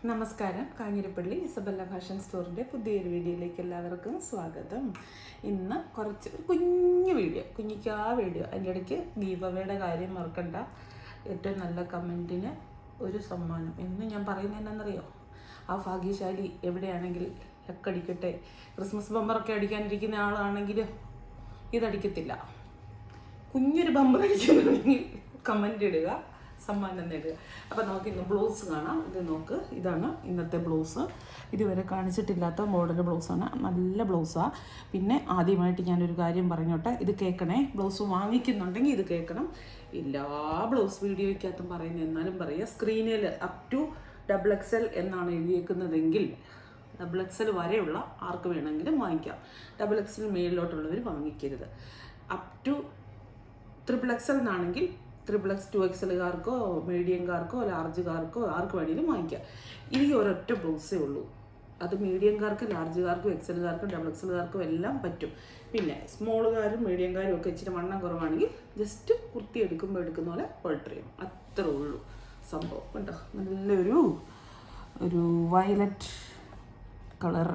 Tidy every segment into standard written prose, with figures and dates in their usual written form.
നമസ്കാരം. Kanjirappally Isabella fashion സ്റ്റോറിൻ്റെ പുതിയൊരു വീഡിയോയിലേക്ക് എല്ലാവർക്കും സ്വാഗതം. ഇന്ന് ഒരു കുഞ്ഞു വീഡിയോ, വീഡിയോ. അതിൻ്റെ ഇടയ്ക്ക് ഗീവ് അവേയുടെ കാര്യം മറക്കണ്ട. ഏറ്റവും നല്ല കമൻറ്റിന് ഒരു സമ്മാനം. എന്ന് ഞാൻ പറയുന്നത് എന്നാണെന്നറിയോ? ആ ഭാഗ്യശാലി എവിടെയാണെങ്കിൽ ലക്കടിക്കട്ടെ. ക്രിസ്മസ് ബമ്പറൊക്കെ അടിക്കാനിരിക്കുന്ന ആളാണെങ്കിൽ ഇതടിക്കത്തില്ല. കുഞ്ഞൊരു ബമ്പർ അടിക്കുന്നുണ്ടെങ്കിൽ കമൻ്റ് ഇടുക, സമ്മാനം നേടുക. അപ്പോൾ നമുക്ക് ഇന്ന് ബ്ലൗസ് കാണാം. ഇത് നോക്ക്, ഇതാണ് ഇന്നത്തെ ബ്ലൗസ്. ഇതുവരെ കാണിച്ചിട്ടില്ലാത്ത മോഡൽ ബ്ലൗസാണ്. നല്ല ബ്ലൗസാണ്. പിന്നെ ആദ്യമായിട്ട് ഞാനൊരു കാര്യം പറഞ്ഞോട്ടെ, ഇത് കേൾക്കണേ. ബ്ലൗസ് വാങ്ങിക്കുന്നുണ്ടെങ്കിൽ ഇത് കേൾക്കണം. എല്ലാ ബ്ലൗസ് വീഡിയോയ്ക്കകത്തും പറയുന്നത്, എന്നാലും പറയുക, സ്ക്രീനിൽ അപ് ടു XXL എന്നാണ് എഴുതിയേക്കുന്നതെങ്കിൽ XXL വരെയുള്ള ആർക്ക് വേണമെങ്കിലും വാങ്ങിക്കാം. XXL മേളിലോട്ടുള്ളവർ വാങ്ങിക്കരുത്. അപ് ടു XXL എന്നാണെങ്കിൽ XXX 2XLകാർക്കോ മീഡിയംകാർക്കോ ലാർജുകാർക്കോ ആർക്ക് വേണമെങ്കിലും വാങ്ങിക്കാം. ഈ ഒരൊറ്റ ബ്ലൗസേ ഉള്ളൂ. അത് മീഡിയംകാർക്കും ലാർജുകാർക്കും XLകാർക്കും XXLകാർക്കും എല്ലാം പറ്റും. പിന്നെ സ്മോളുകാരും മീഡിയംകാരും ഒക്കെ ഇച്ചിരി വണ്ണം കുറവാണെങ്കിൽ ജസ്റ്റ് കുർത്തി എടുക്കുമ്പോൾ എടുക്കുന്ന പോലെ ഓൾട്ടർ ചെയ്യും. അത്രേ ഉള്ളൂ സംഭവം. കണ്ടോ, നല്ലൊരു വയലറ്റ് കളർ,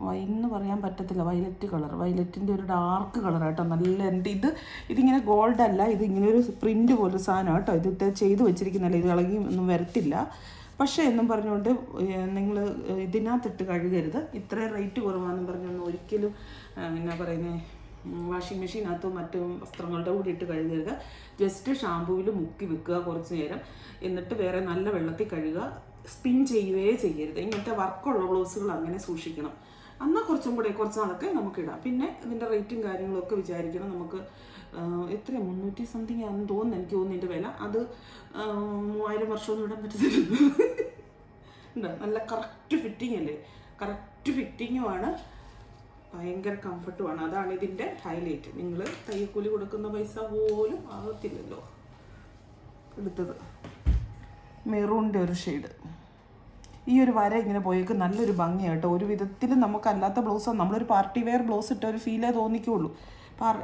വൈന്ന് പറയാൻ പറ്റത്തില്ല, വയലറ്റ് കളർ, വയലറ്റിൻ്റെ ഒരു ഡാർക്ക് കളറാട്ടോ. നല്ല ഇതിങ്ങനെ ഗോൾഡ് അല്ല, ഇതിങ്ങനെ ഒരു പ്രിൻ്റ് പോലെ സാധനം കേട്ടോ. ഇത് ചെയ്ത് വെച്ചിരിക്കുന്നതല്ല, ഇത് ഇളകി ഒന്നും വരത്തില്ല. പക്ഷേ എന്നും പറഞ്ഞുകൊണ്ട് നിങ്ങൾ ഇതിനകത്തിട്ട് കഴുകരുത്. ഇത്രയും റേറ്റ് കുറവാണെന്ന് പറഞ്ഞൊന്നും ഒരിക്കലും എന്നാ പറയുന്നത്, വാഷിംഗ് മെഷീനകത്തും മറ്റു വസ്ത്രങ്ങളുടെ കൂടി ഇട്ട് കഴുകരുത്. ജസ്റ്റ് ഷാമ്പൂവിൽ മുക്കി വെക്കുക കുറച്ച് നേരം, എന്നിട്ട് വേറെ നല്ല വെള്ളത്തിൽ കഴുകുക. സ്പിൻ ചെയ്യുകയേ ചെയ്യരുത്. ഇങ്ങനത്തെ വർക്കുള്ള ബ്ലൗസുകൾ അങ്ങനെ സൂക്ഷിക്കണം. എന്നാൽ കുറച്ച് നാളൊക്കെ നമുക്ക് ഇടാം. പിന്നെ ഇതിൻ്റെ റേറ്റും കാര്യങ്ങളൊക്കെ വിചാരിക്കണം. നമുക്ക് എത്രയാണ് 300 സംതിങ് ആണെന്ന് തോന്നുന്നു, എനിക്ക് തോന്നുന്നു ഇതിൻ്റെ വില. അത് 3000 വർഷമൊന്നും ഇടാൻ പറ്റത്തില്ല. ഉണ്ട്, നല്ല കറക്റ്റ് ഫിറ്റിംഗ് അല്ലേ, കറക്റ്റ് ഫിറ്റിങ്ങുമാണ്, ഭയങ്കര കംഫർട്ടുമാണ്. അതാണ് ഇതിൻ്റെ ഹൈലൈറ്റ്. നിങ്ങൾ തയ്യക്കൂലി കൊടുക്കുന്ന പൈസ പോലും ആകത്തില്ലല്ലോ. എടുത്തത് മെറൂണിൻ്റെ ഒരു ഷെയ്ഡ്, ഈ ഒരു വര ഇങ്ങനെ പോയേക്ക് നല്ലൊരു ഭംഗിയായിട്ടോ. ഒരു വിധത്തിൽ നമുക്കല്ലാത്ത ബ്ലൗസാണ്, നമ്മളൊരു പാർട്ടി വെയർ ബ്ലൗസ് ഇട്ട ഒരു ഫീലേ തോന്നിക്കുള്ളൂ.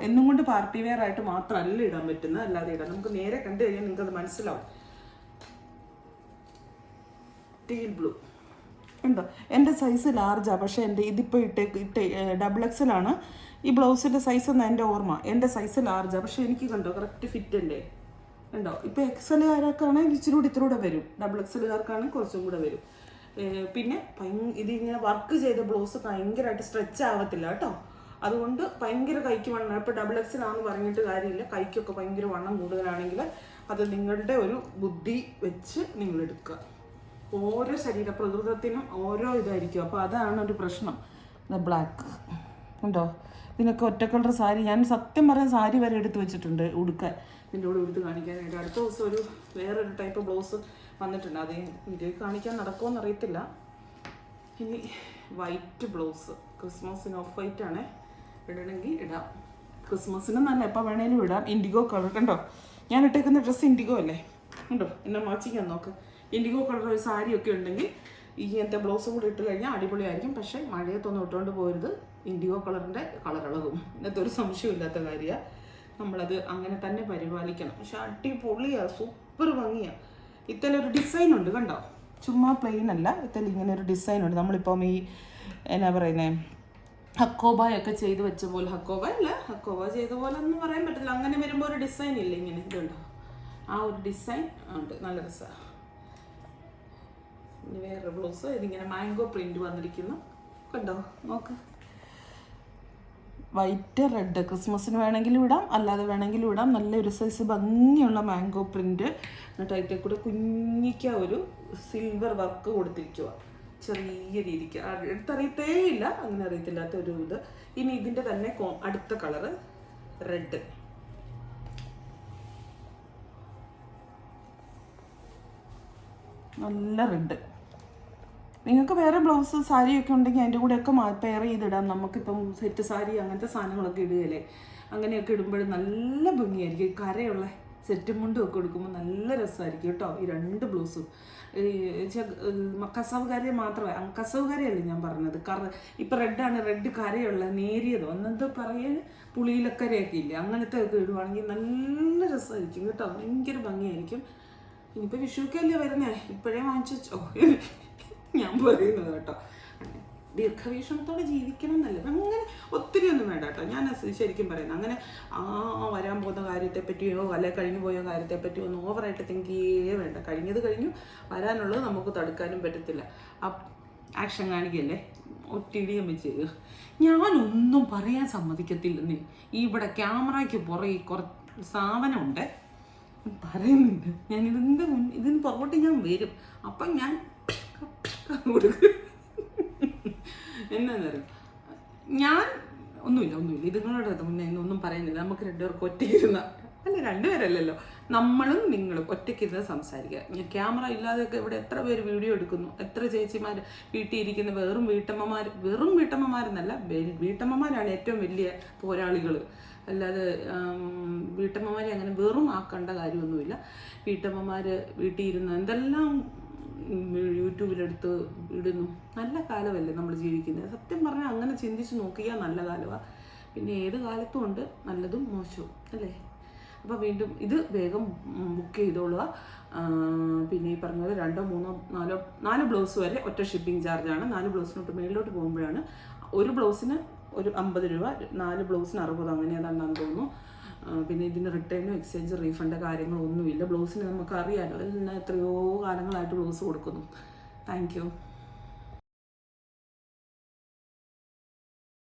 എന്നും കൊണ്ട് പാർട്ടി വെയർ ആയിട്ട് മാത്രമല്ല ഇടാൻ പറ്റുന്നത്, അല്ലാതെ ഇടാം. നമുക്ക് നേരെ കണ്ടു കഴിഞ്ഞാൽ നിങ്ങൾക്കത് മനസ്സിലാവും. ടീൽ ബ്ലൂ ഉണ്ടോ? എൻ്റെ സൈസ് ലാർജാണ്, പക്ഷേ എൻ്റെ ഇതിപ്പോൾ XXL ആണ് ഈ ബ്ലൗസിൻ്റെ സൈസ് എന്ന് എൻ്റെ ഓർമ്മ. എൻ്റെ സൈസ് ലാർജാണ്, പക്ഷേ എനിക്ക് കണ്ടോ കറക്റ്റ് ഫിറ്റ് അല്ലേ. ഉണ്ടോ? ഇപ്പോൾ XLകാർക്കാണെങ്കിൽ ഇച്ചിരി വരും, XXLകാർക്കാണെങ്കിൽ കുറച്ചും കൂടെ വരും. പിന്നെ ഇതിങ്ങനെ വർക്ക് ചെയ്ത ബ്ലൗസ് ഭയങ്കരമായിട്ട് സ്ട്രെച്ച് ആവത്തില്ല കേട്ടോ. അതുകൊണ്ട് ഭയങ്കര കൈക്ക് വണ്ണം, ഇപ്പോൾ XXL ആണെന്ന് പറഞ്ഞിട്ട് കാര്യമില്ല. കൈക്കൊക്കെ ഭയങ്കര വണ്ണം കൂടുതലാണെങ്കിൽ അത് നിങ്ങളുടെ ഒരു ബുദ്ധി വെച്ച് നിങ്ങൾ എടുക്കുക. ഓരോ ശരീര പ്രകൃതത്തിനും ഓരോ ഇതായിരിക്കും. അപ്പോൾ അതാണ് ഒരു പ്രശ്നം. ബ്ലാക്ക് ഉണ്ടോ? ഇതിനൊക്കെ ഒറ്റ കളർ സാരി, ഞാൻ സത്യം പറയാൻ സാരി വരെ എടുത്ത് വെച്ചിട്ടുണ്ട് ഉടുക്കാൻ, ഇതിൻ്റെ കൂടെ എടുത്ത് കാണിക്കാനായിട്ട്. അടുത്ത ദിവസം വേറൊരു ടൈപ്പ് ബ്ലൗസ് വന്നിട്ടുണ്ട്, അത് വീഡിയോ കാണിക്കാൻ നടക്കുമോ അറിയത്തില്ല. ഇനി വൈറ്റ് ബ്ലൗസ്, ക്രിസ്മസിന് ഓഫ് വൈറ്റ് ആണ്, ഇടണമെങ്കിൽ ഇടാം. ക്രിസ്മസിന് നല്ല എപ്പോൾ വേണേലും ഇടാം. ഇൻഡിഗോ കളർ കണ്ടോ, ഞാൻ ഇട്ടേക്കുന്ന ഡ്രസ്സ് ഇൻഡിഗോ അല്ലേ, ഉണ്ടോ? എന്നെ മാച്ചിക്കാൻ നോക്ക്. ഇൻഡിഗോ കളർ ഒരു സാരിയൊക്കെ ഉണ്ടെങ്കിൽ ഇങ്ങനത്തെ ബ്ലൗസും കൂടി ഇട്ട് കഴിഞ്ഞാൽ അടിപൊളിയായിരിക്കും. പക്ഷേ മഴയത്തൊന്നും ഇട്ടുകൊണ്ട് പോരുത്, ഇൻഡിഗോ കളറിൻ്റെ കളർ ഇളകും. ഇന്നത്തെ ഒരു സംശയമില്ലാത്ത കാര്യമാണ്. നമ്മളത് അങ്ങനെ തന്നെ പരിപാലിക്കണം. പക്ഷെ അടിപൊളിയാണ്, സൂപ്പർ ഭംഗിയാണ്. ഇത്തരൊരു ഡിസൈൻ ഉണ്ട് കണ്ടോ, ചുമ്മാ പ്ലെയിൻ അല്ല, ഇത്തരം ഇങ്ങനെ ഒരു ഡിസൈൻ ഉണ്ട്. നമ്മളിപ്പം ഈ എന്നാ പറയുന്നത്, ഹക്കോബയൊക്കെ ചെയ്ത് വെച്ച പോലെ, ഹക്കോബ ചെയ്ത പോലെ ഒന്നും പറയാൻ പറ്റില്ല. അങ്ങനെ വരുമ്പോൾ ഒരു ഡിസൈൻ ഇല്ല, ഇങ്ങനെ ഇതുണ്ടോ, ആ ഒരു ഡിസൈൻ ഉണ്ട്, നല്ല രസമാണ്. ഇനി വേറെ ബ്ലൗസ്, ഇതിങ്ങനെ മാംഗോ പ്രിന്റ് വന്നിരിക്കുന്നു കണ്ടോ, നോക്ക്. വൈറ്റ് റെഡ്, ക്രിസ്മസിന് വേണമെങ്കിലും ഇടാം, അല്ലാതെ വേണമെങ്കിലും ഇടാം. നല്ലൊരു സൈസ് ഭംഗിയുള്ള മാംഗോ പ്രിന്റ്, എന്നിട്ട് അതിൻ്റെ കൂടെ കുഞ്ഞിക്ക ഒരു സിൽവർ വർക്ക് കൊടുത്തിരിക്കുക, ചെറിയ രീതിക്ക്. എടുത്തറിയത്തേ ഇല്ല, അങ്ങനെ അറിയത്തില്ലാത്ത ഒരു ഇത്. ഇനി ഇതിൻ്റെ തന്നെ അടുത്ത കളറ് റെഡ്, നല്ല റെഡ്. നിങ്ങൾക്ക് വേറെ ബ്ലൗസ് സാരിയൊക്കെ ഉണ്ടെങ്കിൽ അതിൻ്റെ കൂടെയൊക്കെ പെയർ ചെയ്തിടാം. നമുക്കിപ്പം സെറ്റ് സാരി അങ്ങനത്തെ സാധനങ്ങളൊക്കെ ഇടുകയല്ലേ, അങ്ങനെയൊക്കെ ഇടുമ്പോഴും നല്ല ഭംഗിയായിരിക്കും. കരയുള്ള സെറ്റും മുണ്ടും ഒക്കെ എടുക്കുമ്പോൾ നല്ല രസമായിരിക്കും കേട്ടോ. ഈ രണ്ട് ബ്ലൗസും കസവ് കരയെ മാത്രമേ, കസവ് കരയല്ലേ ഞാൻ പറഞ്ഞത്, ഇപ്പം റെഡാണ്, റെഡ് കരയുള്ള നേരിയതോ അന്നത്തെ പറയാൻ പുളിയിലക്കരയൊക്കെ ഇല്ലേ, അങ്ങനത്തെ ഒക്കെ ഇടുവാണെങ്കിൽ നല്ല രസമായിരിക്കും കേട്ടോ, ഭയങ്കര ഭംഗിയായിരിക്കും. ഇനിയിപ്പോൾ വിഷുക്കല്ലേ വരുന്നേ, ഇപ്പോഴേ വാങ്ങിച്ചോ ഞാൻ പറയുന്നത് കേട്ടോ. ദീർഘവീക്ഷണത്തോടെ ജീവിക്കണം എന്നല്ല, അങ്ങനെ ഒത്തിരി ഒന്നും വേണ്ട കേട്ടോ. ഞാൻ ശരിക്കും പറയുന്നത് അങ്ങനെ വരാൻ പോകുന്ന കാര്യത്തെപ്പറ്റിയോ അല്ലെ കഴിഞ്ഞു പോയ കാര്യത്തെപ്പറ്റിയോ ഒന്നും ഓവറായിട്ട് തിങ്കിയേ വേണ്ട. കഴിഞ്ഞത് കഴിഞ്ഞു, വരാനുള്ളത് നമുക്ക് തടുക്കാനും പറ്റത്തില്ല. ആക്ഷൻ കാണിക്കല്ലേ, ഒറ്റിടിയും വെച്ച് ഞാനൊന്നും പറയാൻ സമ്മതിക്കത്തില്ലെന്നേ. ഇവിടെ ക്യാമറയ്ക്ക് പുറകെ കുറച്ച് സാധനമുണ്ട്, പറയുന്നുണ്ട്. ഞാൻ ഇതിന് പുറകോട്ട് ഞാൻ വരും, അപ്പം ഞാൻ കൊടുക്കും. എന്നാന്നറിയും, ഞാൻ ഒന്നുമില്ല ഇതുങ്ങളോട് മുന്നേ ഒന്നും പറയുന്നില്ല. നമുക്ക് രണ്ടുപേർക്ക് ഒറ്റയ്ക്കിരുന്ന, അല്ല രണ്ടുപേരല്ലല്ലോ, നമ്മളും നിങ്ങളും ഒറ്റയ്ക്കിരുന്ന് സംസാരിക്കുക. ക്യാമറ ഇല്ലാതെയൊക്കെ ഇവിടെ എത്ര പേര് വീഡിയോ എടുക്കുന്നു, എത്ര ചേച്ചിമാർ വീട്ടിൽ ഇരിക്കുന്ന വെറും വീട്ടമ്മമാരെന്നല്ല, വീട്ടമ്മമാരാണ് ഏറ്റവും വലിയ പോരാളികൾ. അല്ലാതെ വീട്ടമ്മമാരെ അങ്ങനെ വെറും ആക്കേണ്ട കാര്യമൊന്നുമില്ല. വീട്ടമ്മമാർ വീട്ടിൽ ഇരുന്ന് എന്തെല്ലാം യൂട്യൂബിലെടുത്ത് ഇടുന്നു. നല്ല കാലമല്ലേ നമ്മൾ ജീവിക്കുന്നത്. സത്യം പറഞ്ഞാൽ അങ്ങനെ ചിന്തിച്ച് നോക്കിയാൽ നല്ല കാലമാണ്. പിന്നെ ഏത് കാലത്തും ഉണ്ട് നല്ലതും മോശവും അല്ലേ. അപ്പോൾ വീണ്ടും ഇത് വേഗം ബുക്ക് ചെയ്തോളുക. പിന്നെ ഈ പറഞ്ഞത് 2, 3, 4 ബ്ലൗസ് വരെ ഒറ്റ ഷിപ്പിംഗ് ചാർജാണ്. 4 ബ്ലൗസിനോട്ട് മേളിലോട്ട് പോകുമ്പോഴാണ് ഒരു ബ്ലൗസിന് ഒരു 50 രൂപ, 4 ബ്ലൗസിന് 60, അങ്ങനെ ഏതാണ്ടാന്ന് തോന്നുന്നു. പിന്നെ ഇതിന് റിട്ടേണും എക്സ്ചേഞ്ച് റീഫണ്ട് കാര്യങ്ങളൊന്നുമില്ല. ബ്ലൗസിന് നമുക്ക് അറിയാമല്ലോ, എല്ലാം എത്രയോ കാലങ്ങളായിട്ട് ബ്ലൗസ് കൊടുക്കുന്നു. Thank you.